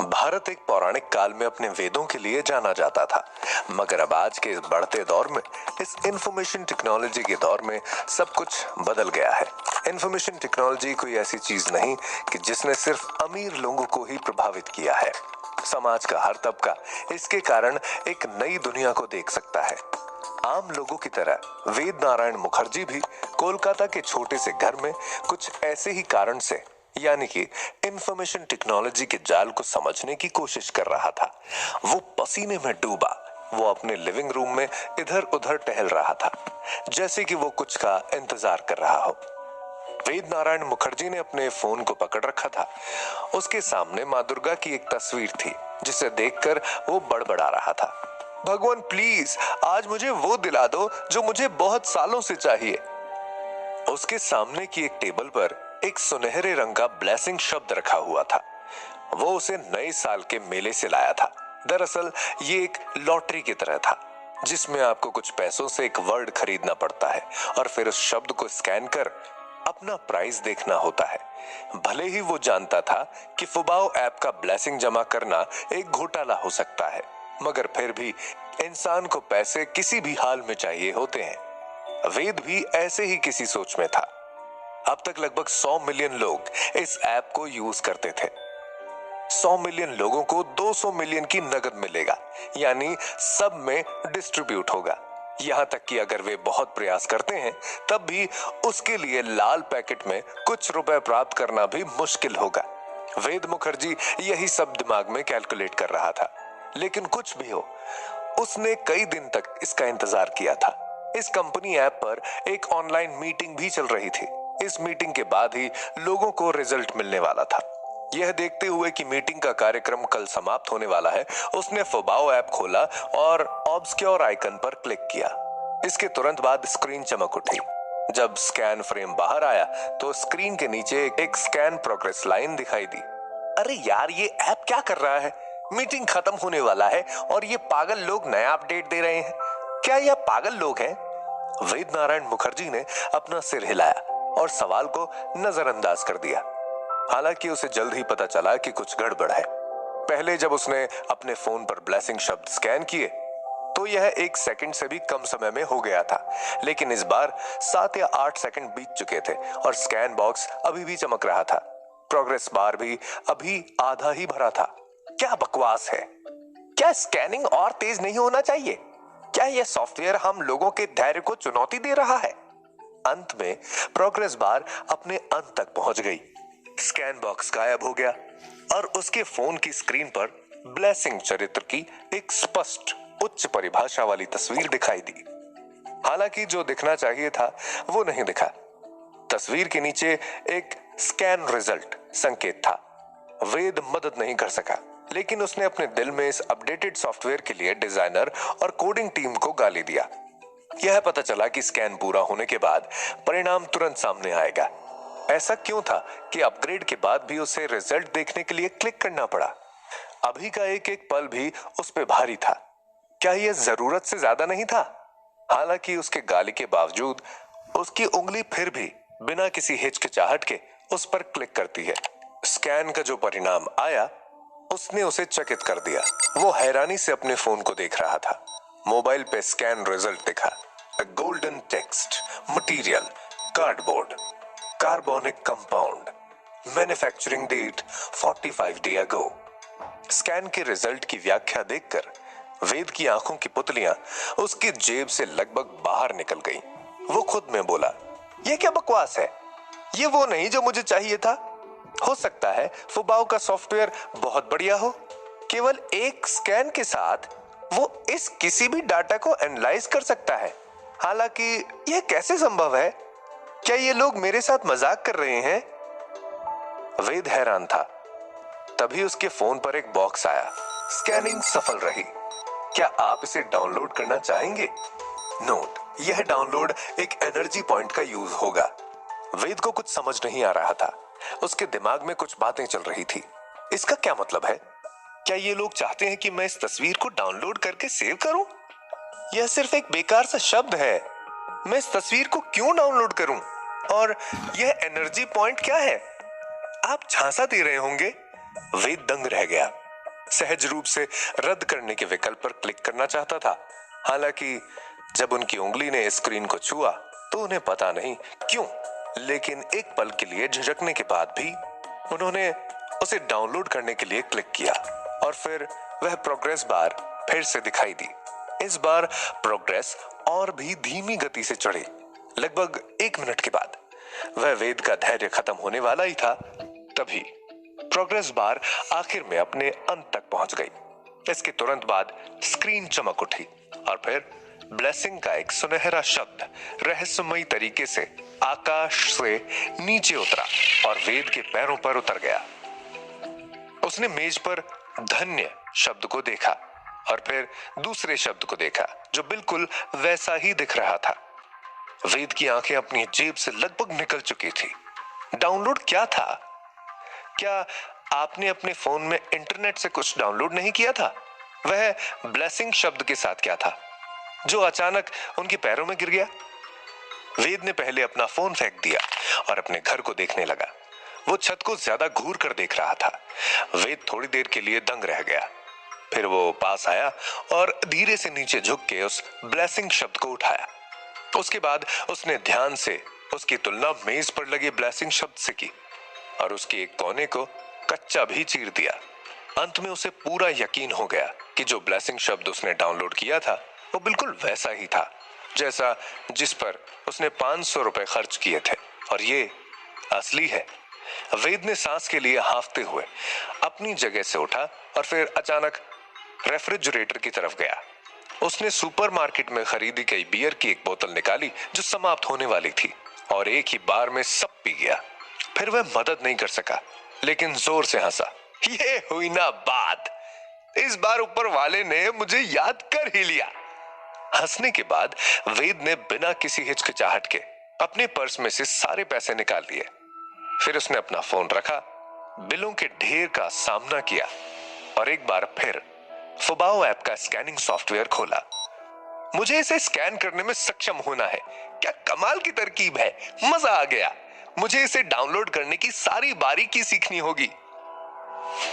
भारत एक पौराणिक काल में अपने वेदों के लिए जाना जाता था, मगर अब आज के इस बढ़ते दौर में, इस इंफॉर्मेशन टेक्नोलॉजी के दौर में सब कुछ बदल गया है। इंफॉर्मेशन टेक्नोलॉजी कोई ऐसी चीज नहीं कि जिसने सिर्फ अमीर लोगों को ही प्रभावित किया है। समाज का हर तबका इसके कारण एक नई दुनिया को देख सकता है। आम लोगों की तरह वेद नारायण मुखर्जी भी कोलकाता के छोटे से घर में कुछ ऐसे ही कारण से, यानी कि इंफॉर्मेशन टेक्नोलॉजी के जाल को समझने की कोशिश कर रहा था। वो पसीने में डूबा, वो अपने लिविंग रूम में इधर उधर टहल रहा था, जैसे कि वो कुछ का इंतजार कर रहा हो। वेद नारायण मुखर्जी ने अपने फोन को पकड़ रखा था। उसके सामने माँ दुर्गा की एक तस्वीर थी, जिसे देखकर वो बड़बड़ा रहा था, भगवान प्लीज आज मुझे वो दिला दो जो मुझे बहुत सालों से चाहिए। उसके सामने की एक टेबल पर एक सुनहरे रंग का ब्लेसिंग शब्द रखा हुआ था। वो उसे नए साल के मेले से लाया था। दरअसल ये एक लॉटरी की तरह था, जिसमें आपको कुछ पैसों से एक वर्ड खरीदना पड़ता है और फिर उस शब्द को स्कैन कर अपना प्राइस देखना होता है। भले ही वो जानता था कि फुबाओ ऐप का ब्लेसिंग जमा करना एक घोटाला हो सकता है, मगर फिर भी इंसान को पैसे किसी भी हाल में चाहिए होते हैं। वेद भी ऐसे ही किसी सोच में था। अब तक लगभग 100 मिलियन लोग इस ऐप को यूज करते थे। 100 मिलियन लोगों को 200 मिलियन की नगद मिलेगा, यानी सब में डिस्ट्रीब्यूट होगा। यहां तक कि अगर वे बहुत प्रयास करते हैं, तब भी उसके लिए लाल पैकेट में कुछ रुपए प्राप्त करना भी मुश्किल होगा। वेद मुखर्जी यही सब दिमाग में कैलकुलेट कर रहा था, लेकिन कुछ भी हो, उसने कई दिन तक इसका इंतजार किया था। इस कंपनी ऐप पर एक ऑनलाइन मीटिंग भी चल रही थी। इस मीटिंग के बाद ही लोगों को रिजल्ट मिलने वाला था। यह देखते हुए कि मीटिंग का कार्यक्रम कल समाप्त होने वाला है, उसने फुबाओ ऐप खोला और ऑब्सक्योर आइकन पर क्लिक किया। इसके तुरंत बाद स्क्रीन चमक उठी। जब स्कैन फ्रेम बाहर आया तो स्क्रीन के नीचे एक स्कैन प्रोग्रेस लाइन दिखाई दी। अरे यार, ये ऐप क्या कर रहा है? मीटिंग खत्म होने वाला है और ये पागल लोग नया अपडेट दे रहे हैं। क्या यह पागल लोग हैं? वेद नारायण मुखर्जी ने अपना सिर हिलाया और सवाल को नजरअंदाज कर दिया। हालांकि उसे जल्द ही पता चला कि कुछ गड़बड़ है। पहले जब उसने अपने फोन पर ब्लेसिंग शब्द स्कैन किए तो यह 1 सेकंड से भी कम समय में हो गया था, लेकिन इस बार 7 या 8 सेकंड बीत चुके थे और स्कैन बॉक्स अभी भी चमक रहा था। प्रोग्रेस बार भी अभी आधा ही भरा था। क्या बकवास है? क्या स्कैनिंग और तेज नहीं होना चाहिए? क्या यह सॉफ्टवेयर हम लोगों के धैर्य को चुनौती दे रहा है? अंत में प्रोग्रेस बार अपने अंत तक पहुंच गई। स्कैन बॉक्स गायब हो गया और उसके फोन की स्क्रीन पर ब्लेसिंग चरित्र की एक स्पष्ट उच्च परिभाषा वाली तस्वीर दिखाई दी। हालांकि जो दिखना चाहिए था वो नहीं दिखा। तस्वीर के नीचे एक स्कैन रिजल्ट संकेत था। वेद मदद नहीं कर सका, लेकिन उसने अपने दिल में इस अपडेटेड सॉफ्टवेयर के लिए डिजाइनर और कोडिंग टीम को गाली दिया। यह पता चला कि स्कैन पूरा होने के बाद परिणाम तुरंत सामने आएगा। ऐसा क्यों था कि अपग्रेड के बाद भी उसे रिजल्ट देखने के लिए क्लिक करना पड़ा? अभी का एक एक पल भी उस पे भारी था। क्या यह जरूरत से ज्यादा नहीं था? हालांकि उसके गाली के बावजूद उसकी उंगली फिर भी बिना किसी हिचकिचाहट के उस पर क्लिक करती है। स्कैन का जो परिणाम आया उसने उसे चकित कर दिया। वो हैरानी से अपने फोन को देख रहा था। मोबाइल पे स्कैन रिजल्ट दिखा। Golden text, material, cardboard, carbonic compound, manufacturing date 45 day ago. Scan के रिजल्ट की व्याख्या देखकर वेद की आंखों की पुतलियां उसकी जेब से लगभग बाहर निकल गईं। वो खुद में बोला, यह क्या बकवास है? ये वो नहीं जो मुझे चाहिए था। हो सकता है फुबाओ का सॉफ्टवेयर बहुत बढ़िया हो। केवल एक स्कैन के साथ वो इस किसी भी डाटा को एनालाइज कर सकता है। हालांकि यह कैसे संभव है? क्या ये लोग मेरे साथ मजाक कर रहे हैं? वेद हैरान था। तभी उसके फोन पर एक बॉक्स आया। स्कैनिंग सफल रही। क्या आप इसे डाउनलोड करना चाहेंगे? नोट, यह डाउनलोड एक एनर्जी पॉइंट का यूज होगा। वेद को कुछ समझ नहीं आ रहा था। उसके दिमाग में कुछ बातें चल रही थी। इसका क्या मतलब है? क्या ये लोग चाहते हैं कि मैं इस तस्वीर को डाउनलोड करके सेव करूं? यह सिर्फ एक बेकार सा शब्द है। मैं इस तस्वीर को क्यों डाउनलोड करूं? और यह एनर्जी पॉइंट क्या है? आप झांसा दे रहे होंगे। वेद दंग रह गया। सहज रूप से रद्द करने के विकल्प पर क्लिक करना चाहता था। हालांकि जब उनकी उंगली ने स्क्रीन को छुआ तो उन्हें पता नहीं क्यों, लेकिन एक पल के लिए झिझकने के बाद भी उन्होंने उसे डाउनलोड करने के लिए क्लिक किया और फिर वह प्रोग्रेस बार फिर से दिखाई दी। इस बार प्रोग्रेस और भी धीमी गति से चढ़ी। लगभग 1 मिनट के बाद वह वेद का धैर्य खत्म होने वाला ही था, तभी प्रोग्रेस बार आखिर में अपने अंत तक पहुंच गई। इसके तुरंत बाद स्क्रीन चमक उठी और फिर ब्लेसिंग का एक सुनहरा शब्द रहस्यमयी तरीके से आकाश से नीचे उतरा और वेद के पैरों पर उतर गया। उसने मेज पर धन्य शब्द को देखा और फिर दूसरे शब्द को देखा जो बिल्कुल वैसा ही दिख रहा था। वेद की आंखें अपनी जेब से लगभग निकल चुकी थी। डाउनलोड क्या था? क्या आपने अपने फोन में इंटरनेट से कुछ डाउनलोड नहीं किया था? वह ब्लेसिंग शब्द के साथ क्या था जो अचानक उनके पैरों में गिर गया? वेद ने पहले अपना फोन फेंक दिया और अपने घर को देखने लगा। वो छत को ज्यादा घूर कर देख रहा था। वेद थोड़ी देर के लिए दंग रह गया। फिर वो पास आया और धीरे से नीचे झुक के उस ब्लेसिंग शब्द को उठाया। उसके बाद उसने ध्यान से उसकी तुलना मेज पर लगे ब्लेसिंग शब्द से की और उसके एक कोने को कच्चा भी चीर दिया। अंत में उसे पूरा यकीन हो गया कि जो ब्लेसिंग शब्द उसने डाउनलोड किया था वो बिल्कुल वैसा ही था जैसा जिस पर उसने 500 रुपए खर्च किए थे और ये असली है। वेद ने सांस के लिए हांफते हुए अपनी जगह से उठा और फिर अचानक रेफ्रिजरेटर की तरफ गया। उसने सुपरमार्केट में खरीदी गई बियर की एक बोतल निकाली जो समाप्त होने वाली थी और एक ही बार में सब पी गया। फिर वह मदद नहीं कर सका लेकिन जोर से हंसा। ये हुई ना बात, इस बार ऊपर वाले ने मुझे याद कर ही लिया। हंसने के बाद वेद ने बिना किसी हिचकिचाहट के अपने पर्स में से सारे पैसे निकाल लिए। फिर उसने अपना फोन रखा, बिलों के ढेर का सामना किया और एक बार फिर फुबाओ ऐप का स्कैनिंग सॉफ्टवेयर खोला। मुझे इसे स्कैन करने में सक्षम होना है। क्या कमाल की तरकीब है, मजा आ गया। मुझे इसे डाउनलोड करने की सारी बारीकी सीखनी होगी।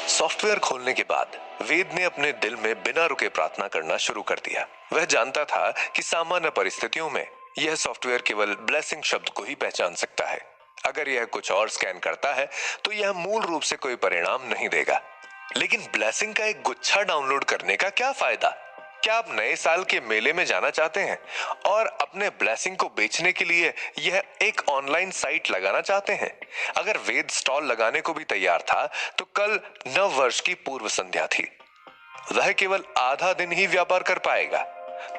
सॉफ्टवेयर खोलने के बाद वेद ने अपने दिल में बिना रुके प्रार्थना करना शुरू कर दिया। वह जानता था कि सामान्य परिस्थितियों में यह सॉफ्टवेयर केवल ब्लेसिंग शब्द को ही पहचान सकता है। अगर यह कुछ और स्कैन करता है तो यह मूल रूप से कोई परिणाम नहीं देगा। लेकिन ब्लेसिंग का एक गुच्छा डाउनलोड करने का क्या फायदा? क्या आप नए साल के मेले में जाना चाहते हैं और अपने ब्लेसिंग को बेचने के लिए यह एक ऑनलाइन साइट लगाना चाहते हैं? अगर वेद स्टॉल लगाने को भी तैयार था तो कल नव वर्ष की पूर्व संध्या थी। वह केवल आधा दिन ही व्यापार कर पाएगा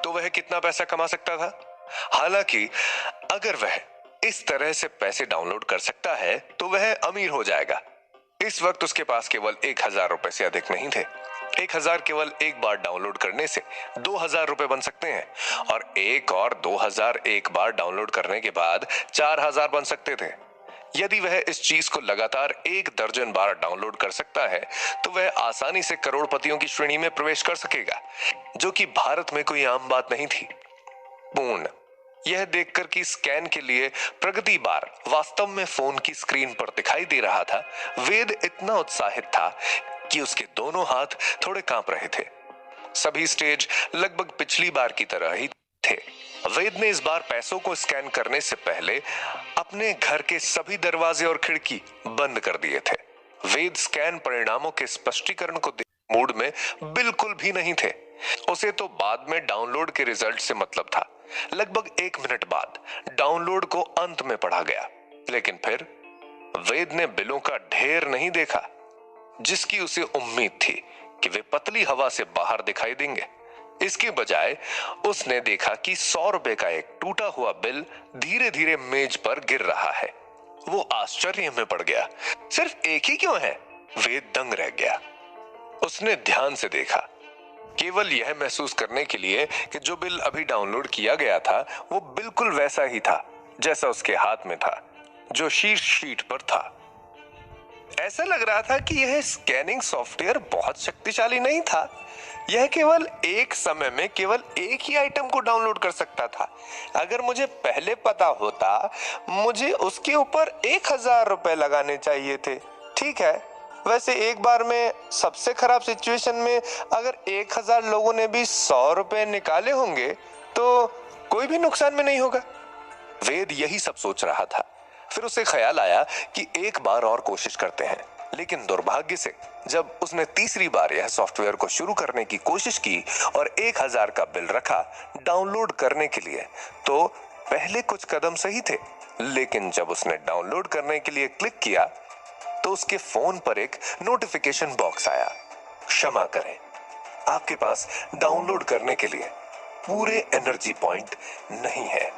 तो वह कितना पैसा कमा सकता था? हालांकि अगर वह इस तरह से पैसे डाउनलोड कर सकता है तो वह अमीर हो जाएगा। इस वक्त उसके पास केवल 1000 रुपए से अधिक नहीं थे। 1000 केवल एक बार डाउनलोड करने से 2000 रुपए बन सकते हैं और 2000 एक बार डाउनलोड करने के बाद 4000 बन सकते थे। यदि वह इस चीज को लगातार 1 दर्जन बार डाउनलोड कर सकता है तो वह आसानी से करोड़पतियों की श्रेणी में प्रवेश कर सकेगा, जो कि भारत में कोई आम बात नहीं थी। पूर्ण यह देखकर कि स्कैन के लिए प्रगति बार वास्तव में फोन की स्क्रीन पर दिखाई दे रहा था, वेद इतना उत्साहित था कि उसके दोनों हाथ थोड़े कांप रहे थे। सभी स्टेज लगभग पिछली बार की तरह ही थे। वेद ने इस बार पैसों को स्कैन करने से पहले अपने घर के सभी दरवाजे और खिड़की बंद कर दिए थे। वेद स्कैन परिणामों के स्पष्टीकरण को मूड में बिल्कुल भी नहीं थे। उसे तो बाद में डाउनलोड के रिजल्ट से मतलब था। लगभग 1 मिनट बाद डाउनलोड को अंत में पढ़ा गया, लेकिन फिर वेद ने बिलों का ढेर नहीं देखा जिसकी उसे उम्मीद थी कि वे पतली हवा से बाहर दिखाई देंगे। इसके बजाय उसने देखा कि 100 रुपए का एक टूटा हुआ बिल धीरे धीरे मेज पर गिर रहा है। वो आश्चर्य में पड़ गया। सिर्फ एक ही क्यों है? वेद दंग रह गया। उसने ध्यान से देखा, केवल यह महसूस करने के लिए कि जो बिल अभी डाउनलोड किया गया था वो बिल्कुल वैसा ही था जैसा उसके हाथ में था, जो शीर्ष शीट पर था। ऐसा लग रहा था कि यह स्कैनिंग सॉफ्टवेयर बहुत शक्तिशाली नहीं था। यह केवल एक समय में केवल एक ही आइटम को डाउनलोड कर सकता था। अगर मुझे पहले पता होता, मुझे उसके ऊपर 1000 रुपए लगाने चाहिए थे। ठीक है, वैसे एक बार में सबसे खराब सिचुएशन में अगर 1000 लोगों ने भी 100 रुपए निकाले होंगे तो कोई भी नुकसान में नहीं होगा। वेद यही सब सोच रहा था। फिर उसे ख्याल आया कि एक बार और कोशिश करते हैं। लेकिन दुर्भाग्य से जब उसने तीसरी बार यह सॉफ्टवेयर को शुरू करने की कोशिश की और 1000 का बिल रखा डाउनलोड करने के लिए, तो पहले कुछ कदम सही थे, लेकिन जब उसने डाउनलोड करने के लिए क्लिक किया तो उसके फोन पर एक नोटिफिकेशन बॉक्स आया। क्षमा करें, आपके पास डाउनलोड करने के लिए पूरे एनर्जी पॉइंट नहीं है।